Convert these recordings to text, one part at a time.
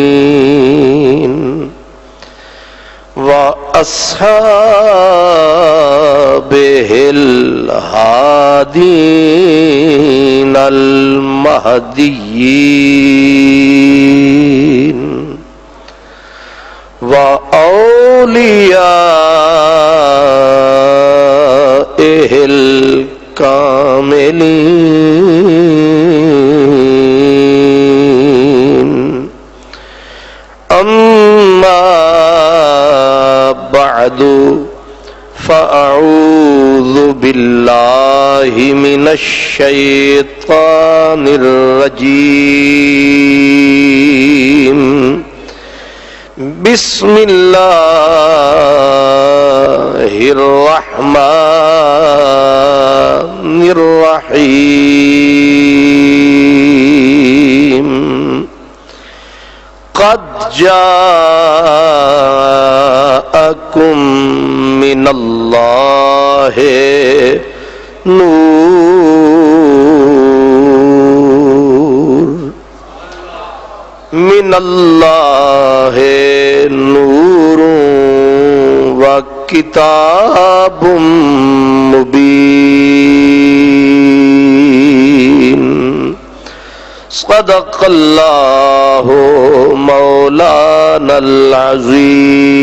الطاهرين وأصحابه الهادين المهديين وأوليائه الكاملين. أما بعد فأعوذ بالله من الشيطان الرجيم. بسم الله الرحمن الرحيم. قد جاءكم من الله نور نور وكتاب مبين. صدق الله مولانا العظيم.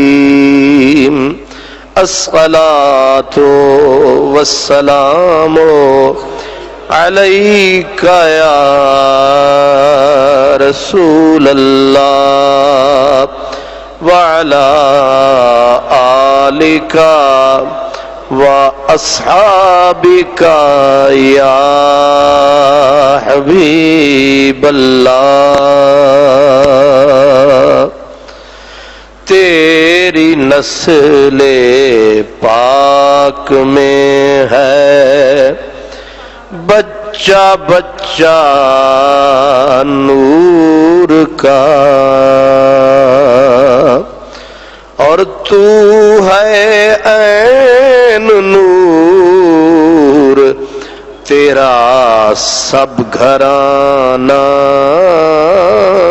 الصلاة والسلام عليك يا رسول الله وعلى آلك وأصحابك يا حبيب الله. تیری نسل پاک میں ہے بچہ بچہ نور کا، اور تو ہے عین نور، تیرا سب گھرانہ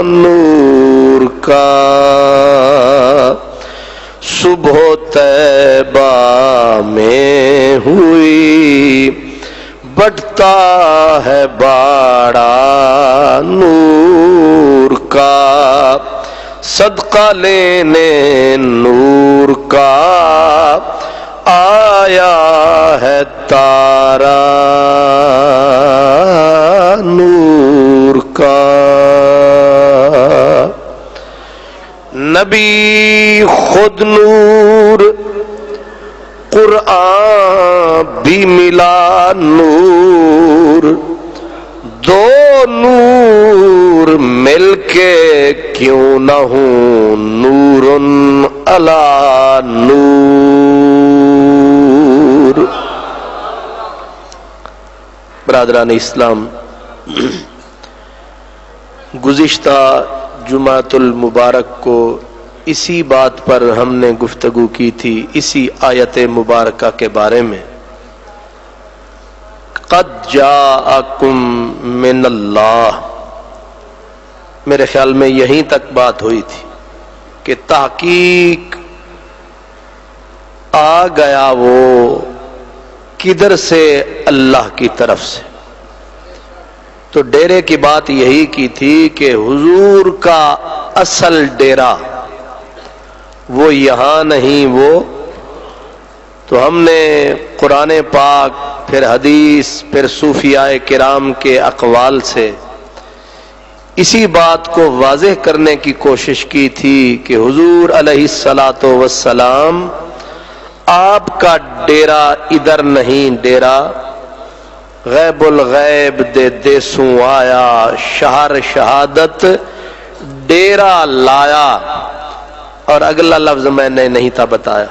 نور کا. صبح طیبہ میں ہوئی بڑھتا ہے باڑا نور کا، صدقہ لینے نور کا آیا ہے تارا نور کا. نبی خود نور، قرآن بھی ملا نور، دو نور مل کے کیوں نہ ہوں نور علی نور. برادران اسلام، گزشتہ جمعۃ المبارک کو اسی بات پر ہم نے گفتگو کی تھی، اسی آیت مبارکہ کے بارے میں. قد جاءکم من اللہ، میرے خیال میں یہیں تک بات ہوئی تھی کہ تحقیق آ گیا وہ کدھر سے؟ اللہ کی طرف سے. تو ڈیرے کی بات یہی کی تھی کہ حضور کا اصل ڈیرا وہ یہاں نہیں، وہ تو ہم نے قرآن پاک، پھر حدیث، پھر صوفیاء کرام کے اقوال سے اسی بات کو واضح کرنے کی کوشش کی تھی کہ حضور علیہ الصلاۃ والسلام آپ کا ڈیرا ادھر نہیں، ڈیرا غیب الغیب دے دیسوں آیا، شہر شہادت ڈیرا لایا. اور اگلا لفظ میں نے نہیں تھا بتایا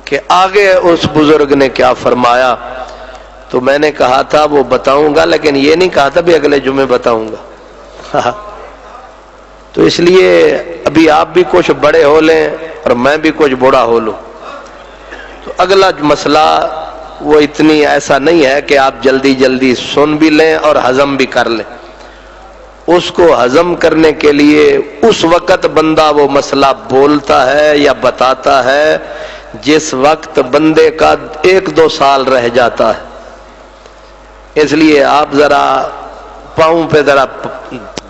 کہ آگے اس بزرگ نے کیا فرمایا. تو میں نے کہا تھا وہ بتاؤں گا، لیکن یہ نہیں کہا تھا بھی اگلے جمعے بتاؤں گا. تو اس لیے ابھی آپ بھی کچھ بڑے ہو لیں اور میں بھی کچھ بوڑھا ہو لوں. تو اگلا مسئلہ وہ اتنی ایسا نہیں ہے کہ آپ جلدی جلدی سن بھی لیں اور ہضم بھی کر لیں. اس کو ہضم کرنے کے لیے اس وقت بندہ وہ مسئلہ بولتا ہے یا بتاتا ہے جس وقت بندے کا 1-2 سال رہ جاتا ہے۔ اس لیے آپ ذرا پاؤں پہ ذرا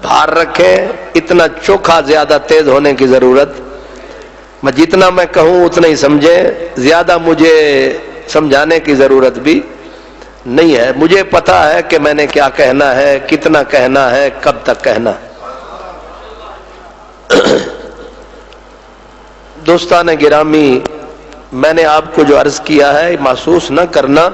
بھار رکھیں، اتنا چوکھا زیادہ تیز ہونے کی ضرورت، میں جتنا میں کہوں اتنا ہی سمجھیں، زیادہ مجھے سمجھانے کی ضرورت بھی نہیں ہے، مجھے پتا ہے کہ میں نے کیا کہنا ہے، کتنا کہنا ہے، کب تک کہنا ہے۔ دوستان گرامی، میں نے آپ کو جو عرض کیا ہے محسوس نہ کرنا،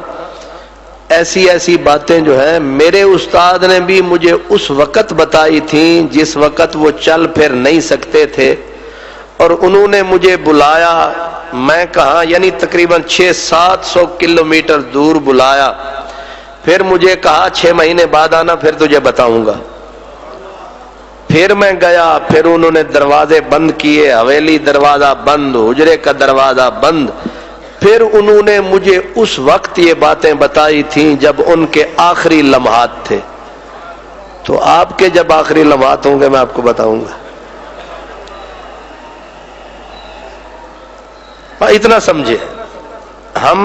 ایسی باتیں جو ہیں میرے استاد نے بھی مجھے اس وقت بتائی تھیں جس وقت وہ چل پھر نہیں سکتے تھے، اور انہوں نے مجھے بلایا، میں کہاں یعنی تقریباً 600-700 کلومیٹر دور بلایا، پھر مجھے کہا 6 مہینے بعد آنا پھر تجھے بتاؤں گا۔ پھر میں گیا، پھر انہوں نے دروازے بند کیے، حویلی دروازہ بند، حجرے کا دروازہ بند، پھر انہوں نے مجھے اس وقت یہ باتیں بتائی تھیں جب ان کے آخری لمحات تھے۔ تو آپ کے جب آخری لمحات ہوں گے میں آپ کو بتاؤں گا۔ اتنا سمجھے، ہم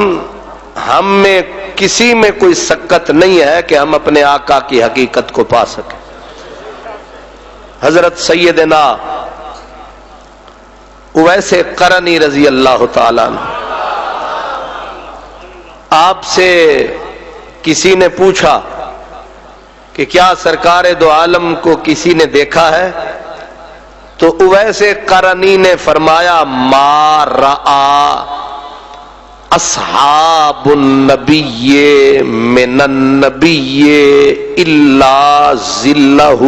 میں کسی میں کوئی سکت نہیں ہے کہ ہم اپنے آقا کی حقیقت کو پا سکیں۔ حضرت سیدنا اویس قرنی رضی اللہ تعالیٰ عنہ، آپ سے کسی نے پوچھا کہ کیا سرکار دو عالم کو کسی نے دیکھا ہے؟ تو اویس قرنی نے فرمایا ما رآ اصحاب النبی من النبی الا ذلہ۔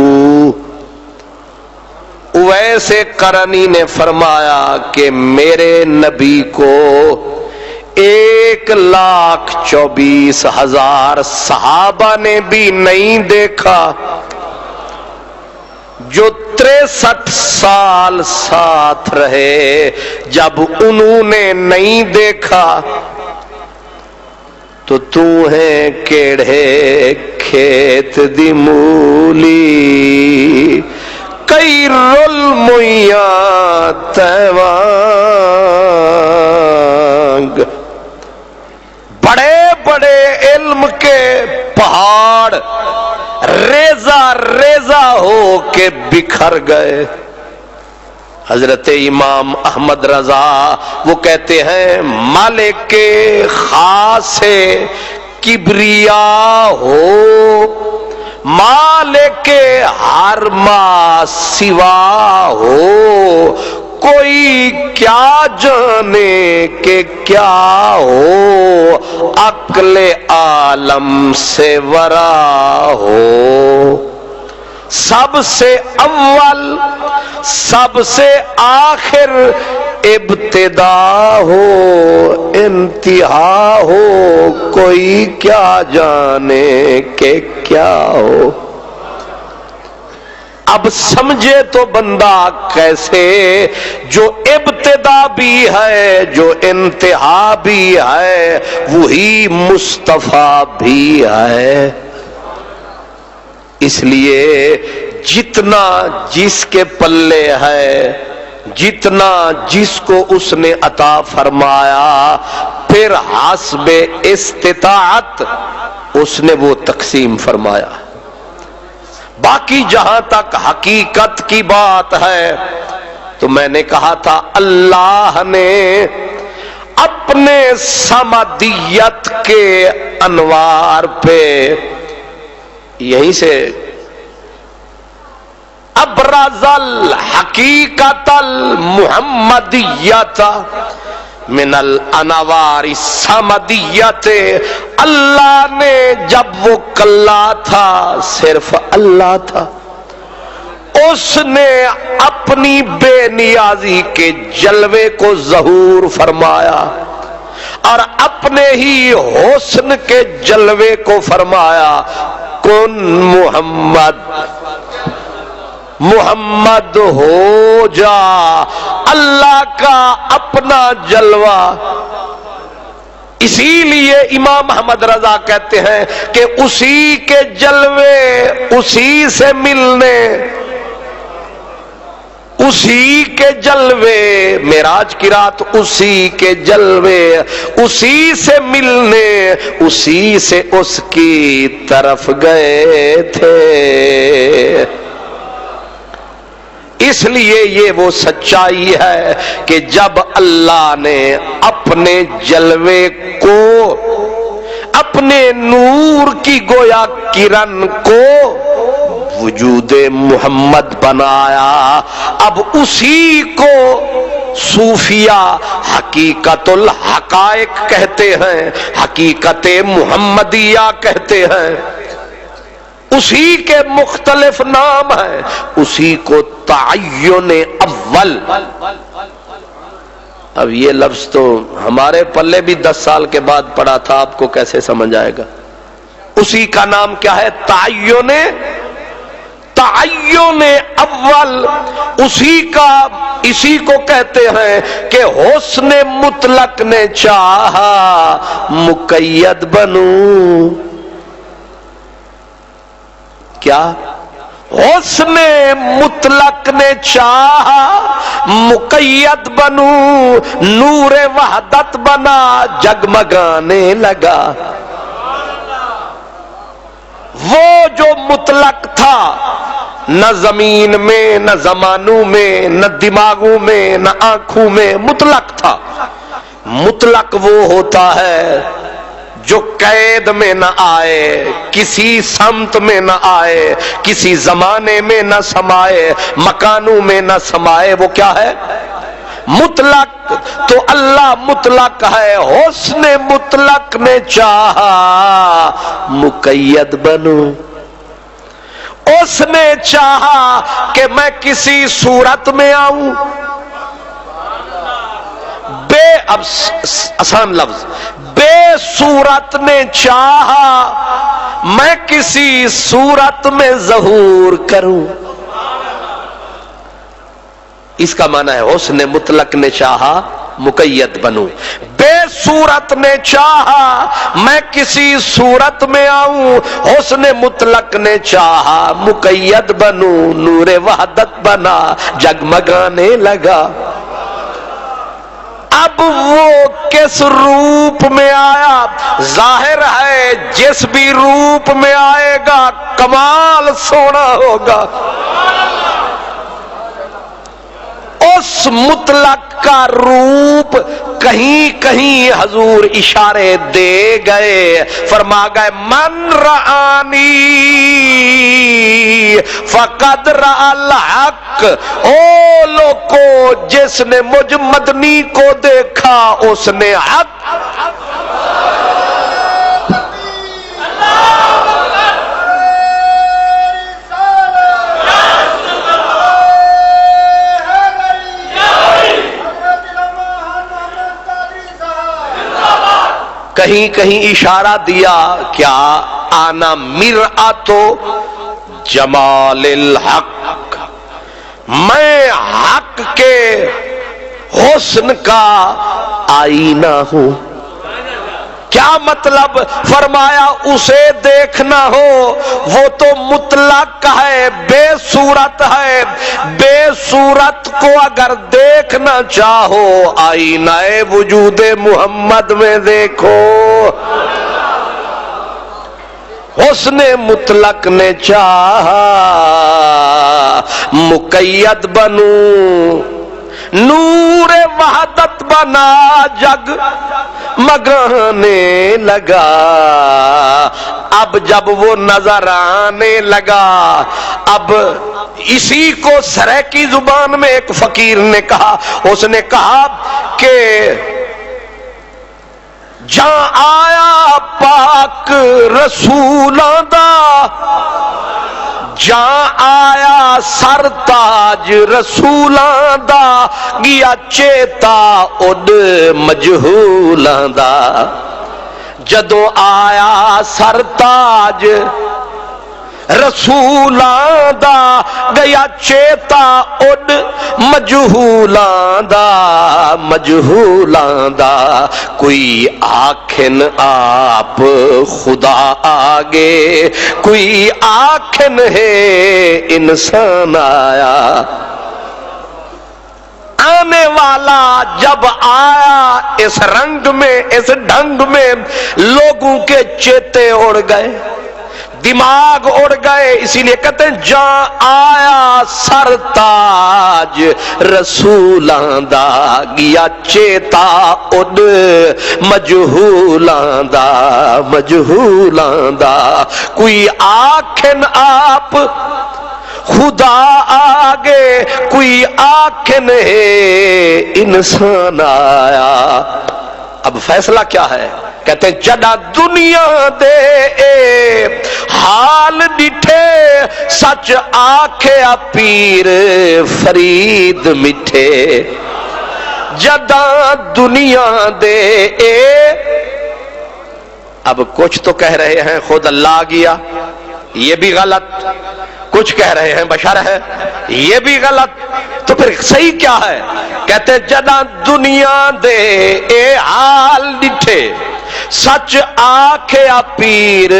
اویس قرنی نے فرمایا کہ میرے نبی کو 1,24,000 صحابہ نے بھی نہیں دیکھا، جو 63 سال ساتھ رہے، جب انہوں نے نہیں دیکھا تو تو ہے کیڑے کھیت دی مولی کئی رول مویاں تیوانگ۔ بڑے بڑے علم کے پہاڑ ریزہ ریزہ ہو کے بکھر گئے۔ حضرت امام احمد رضا وہ کہتے ہیں مالک خاص کبریا ہو، مالک ہر ما سوا ہو، کوئی کیا جانے کہ کیا ہو، عقل عالم سے ورا ہو۔ سب سے اول سب سے آخر ابتدا ہو، انتہا ہو، کوئی کیا جانے کہ کیا ہو۔ اب سمجھے تو بندہ کیسے، جو ابتدا بھی ہے جو انتہا بھی ہے وہی مصطفیٰ بھی ہے۔ اس لیے جتنا جس کے پلے ہے، جتنا جس کو اس نے عطا فرمایا، پھر حسب استطاعت اس نے وہ تقسیم فرمایا۔ باقی جہاں تک حقیقت کی بات ہے تو میں نے کہا تھا اللہ نے اپنے سمدیت کے انوار پہ یہیں سے ابرز الحقیقت المحمدیت من الانوار السمدیت، اللہ نے جب وہ کلا تھا صرف اللہ تھا، اس نے اپنی بے نیازی کے جلوے کو ظہور فرمایا اور اپنے ہی حسن کے جلوے کو فرمایا کن محمد، محمد ہو جا۔ اللہ کا اپنا جلوہ اسی لیے امام احمد رضا کہتے ہیں کہ اسی کے جلوے اسی سے ملنے، اسی کے جلوے، معراج کی رات اسی کے جلوے، اسی سے ملنے، اسی سے اس کی طرف گئے تھے۔ اس لیے یہ وہ سچائی ہے کہ جب اللہ نے اپنے جلوے کو، اپنے نور کی گویا کرن کو وجود محمد بنایا، اب اسی کو صوفیہ حقیقت الحقائق کہتے ہیں، حقیقت محمدیہ کہتے ہیں، اسی کے مختلف نام ہیں، اسی کو تعین اول۔ اب یہ لفظ تو ہمارے پلے بھی 10 سال کے بعد پڑا تھا، آپ کو کیسے سمجھ آئے گا؟ اسی کا نام کیا ہے؟ تعین اول۔ اسی کو کہتے ہیں کہ حسن مطلق نے چاہا مقید بنوں۔ کیا؟ حسن مطلق نے چاہا مقید بنوں، نور وحدت بنا جگمگانے لگا۔ وہ جو مطلق تھا، نہ زمین میں، نہ زمانوں میں، نہ دماغوں میں، نہ آنکھوں میں، مطلق تھا۔ مطلق وہ ہوتا ہے جو قید میں نہ آئے، کسی سمت میں نہ آئے، کسی زمانے میں نہ سمائے، مکانوں میں نہ سمائے، وہ کیا ہے؟ مطلق۔ تو اللہ مطلق ہے، حسن مطلق نے چاہا مقید بنوں۔ اس نے چاہا کہ میں کسی صورت میں آؤں، اب آسان لفظ، بے صورت نے چاہا میں کسی صورت میں ظہور کروں۔ اس کا معنی ہے حسن مطلق نے چاہا مقید بنوں، بے صورت نے چاہا میں کسی صورت میں آؤں، حسن مطلق نے چاہا مقید بنوں، نور وحدت بنا جگمگانے لگا۔ اب وہ کس روپ میں آیا؟ ظاہر ہے جس بھی روپ میں آئے گا کمال سونا ہوگا۔ اس مطلق کا روپ کہیں کہیں حضور اشارے دے گئے، فرما گئے من رآنی فقد رأى الحق۔ او لوگو، جس نے مجھ مدنی کو دیکھا اس نے حق۔ کہیں کہیں اشارہ دیا کیا؟ آنا مرآت جمال الحق، میں حق کے حسن کا آئینہ ہوں۔ کیا مطلب؟ فرمایا اسے دیکھنا ہو وہ تو مطلق ہے، بے صورت ہے، بے صورت کو اگر دیکھنا چاہو آئینہ وجود محمد میں دیکھو۔ حسن مطلق نے چاہا مقید بنوں، نور وحدت بنا جگ مگانے لگا۔ اب جب وہ نظر آنے لگا، اب اسی کو سریکی زبان میں ایک فقیر نے کہا، اس نے کہا کہ جہاں آیا پاک رسولاں دا، جہاں آیا سرتاج رسولاں دا، گیا چیتا اڈ مجہولاں دا۔ جدوں آیا سرتاج رسولاں دا گیا چیتا اڈ مجہولاں دا کوئی آکھن آپ خدا آگے کوئی آکھن ہے انسان آیا آنے والا جب آیا اس رنگ میں اس ڈھنگ میں لوگوں کے چیتے اڑ گئے دماغ اڑ گئے اسی لیے کہتے ہیں جہاں آیا سرتاج رسولاں دا گیا چیتا اڈ مجہولاں دا کوئی آکھن آپ خدا آگے کوئی آکھن ہے انسان آیا اب فیصلہ کیا ہے کہتے ہیں جڑا دنیا دے حال ڈٹھے سچ آکھے پیر فرید مٹھے جڑا دنیا دے اب کچھ تو کہہ رہے ہیں خود اللہ گیا یہ بھی غلط کچھ کہہ رہے ہیں بشر ہے یہ بھی غلط تو پھر صحیح کیا ہے کہتے جدا دنیا دے اے حال ڈٹھے سچ آکھے پیر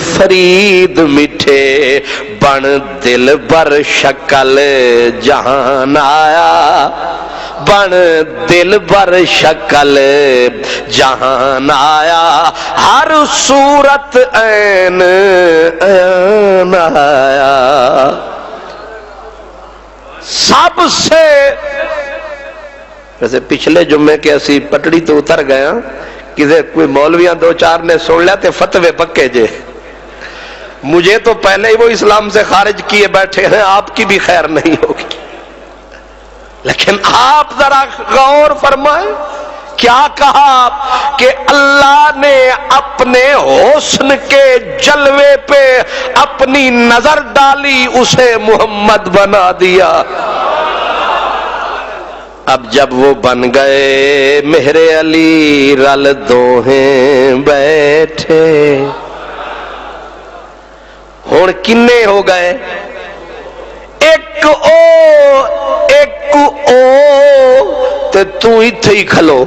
فرید مٹھے بن دل بر شکل جہان آیا بن دل بر شکل جہان آیا ہر صورت عین آیا سب سے ویسے پچھلے جمعے کے اسی پٹڑی تو اتر گیا کسی کوئی مولویاں دو چار نے سن لیا تے فتوے پکے جے مجھے تو پہلے ہی وہ اسلام سے خارج کیے بیٹھے ہیں آپ کی بھی خیر نہیں ہوگی لیکن آپ ذرا غور فرمائیں کیا کہا کہ اللہ نے اپنے حسن کے جلوے پہ اپنی نظر ڈالی اسے محمد بنا دیا اب جب وہ بن گئے مہر علی رل دوہیں بیٹھے ہون کنے ہو گئے ایک او تے تو ہی کھلو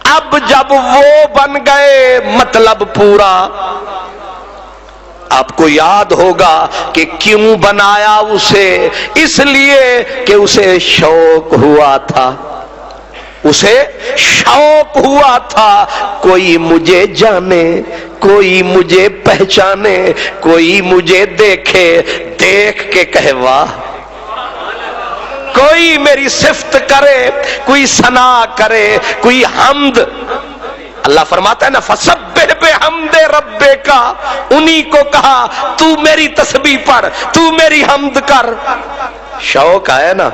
اب جب وہ بن گئے مطلب پورا آپ کو یاد ہوگا کہ کیوں بنایا اسے اس لیے کہ اسے شوق ہوا تھا کوئی مجھے جانے کوئی مجھے پہچانے کوئی مجھے دیکھے دیکھ کے کہے واہ کوئی میری صفت کرے کوئی ثنا کرے کوئی حمد اللہ فرماتا ہے نا فسبح بحمد ربک انہی کو کہا تو میری تسبیح پڑھ تو میری حمد کر شوق آیا نا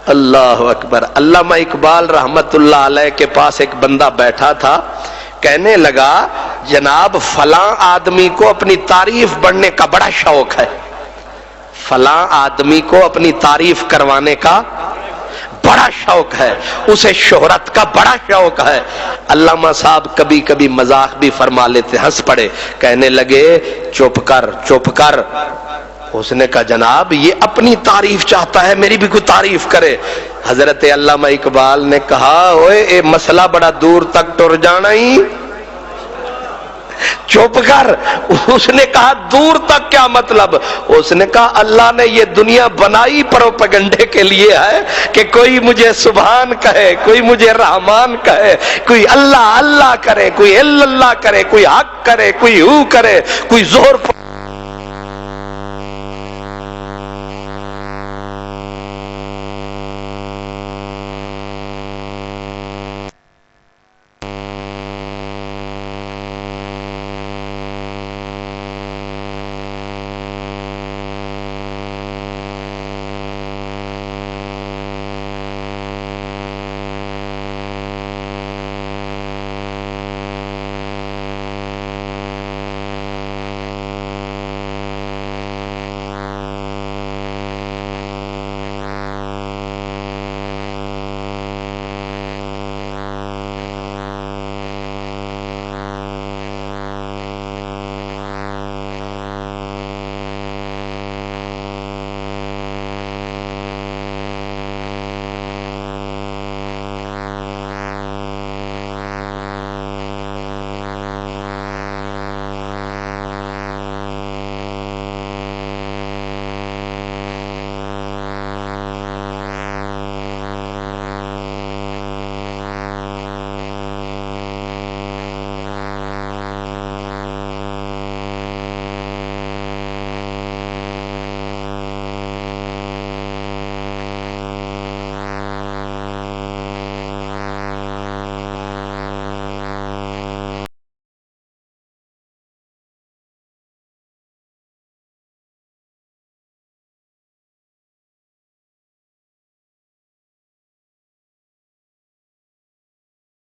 اللہ اکبر علامہ اقبال رحمت اللہ علیہ کے پاس ایک بندہ بیٹھا تھا کہنے لگا جناب فلاں آدمی کو اپنی تعریف بڑھنے کا بڑا شوق ہے فلاں آدمی کو اپنی تعریف کروانے کا بڑا شوق ہے اسے شہرت کا بڑا شوق ہے علامہ صاحب کبھی کبھی مذاق بھی فرما لیتے ہنس پڑے کہنے لگے چپ کر اس نے کہا جناب یہ اپنی تعریف چاہتا ہے میری بھی کوئی تعریف کرے حضرت علامہ اقبال نے کہا اوئے اے مسئلہ بڑا دور تک ٹر جانا ہی چپ کر اس نے کہا دور تک کیا مطلب اس نے کہا اللہ نے یہ دنیا بنائی پروپیگنڈے کے لیے ہے کہ کوئی مجھے سبحان کہے کوئی مجھے رحمان کہے کوئی اللہ اللہ کرے کوئی اللہ کرے کوئی حق کرے کوئی ہو کرے کوئی زہر